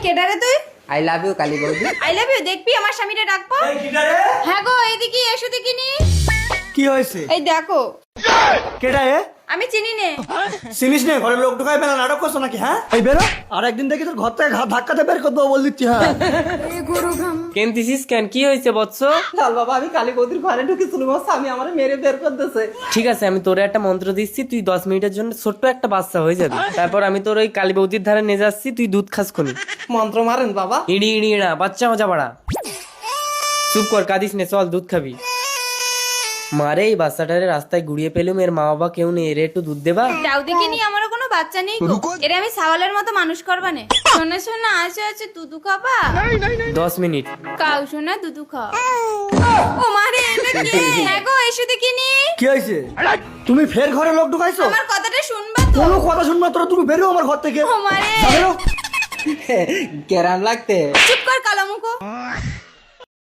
কেডারে তুই? I love you Kali বৌদি। I love you দেখবি আমার স্বামীটা ডাকবো। এই কিডারে? হ্যাঁ গো এদিকে এসো দেখিনি। কি হয়েছে? এই দেখো কেডা এ? আমি চিনি নে। চিনিস নে? ঘরে লোক ঢুকাই বেলা নাটক করছো নাকি? হ্যাঁ এই বেরো, আর একদিন দেখি তোর ঘর থেকে ধাক্কাতে বের করে দেবো বল দিচ্ছি। হ্যাঁ কেনতিছিস কেন? কি হয়েছে বৎস? লাল বাবা আমি কালী বৌদির ঘরে ঢুকেছিল, স্বামী আমার মেরে বের করে দিয়েছে। ঠিক আছে, আমি তোরে একটা মন্ত্র দিচ্ছি, তুই 10 মিনিটের জন্য ছোট্ট একটা বাচ্চা হয়ে যাবি। তারপর আমি তোর ওই কালী বৌদির ধারে নিয়ে যাচ্ছি, তুই দুধ খাস খুনি। মন্ত্র মারেন বাবা। ইড়ি ইড়ি ইড়া বাচ্চা মজা বাড়া। চুপ কর, কাঁদিস নে, চল দুধ খাবি। মারে এই বাচ্চাটারে রাস্তায় গুড়িয়ে পেলুম, এর মা বাবা কেউ নেই, এর একটু দুধ দেবা? যাও দেখিনি আমারও কোনো বাচ্চা নেই গো। এরা আমি সাওয়ালের মতো মানুষ করবানে। শোনা শোনা আছে আছে দুধু খাবা? 10 মিনিট। কাউ শোনা দুধু খাও। ও মারে এটা কে? হ্যাঁ গো এসো দেখিনি। কি হয়েছে? তুমি ফের ঘরে লোক ঢুকাইছো? আমার কথাটা শুনবা তো? কোনো কথা শুনবা তোরা? তুমি বেরো আমার ঘর থেকে। ও মারে যা বেরো। কেরাম লাগতে। চুপ কর।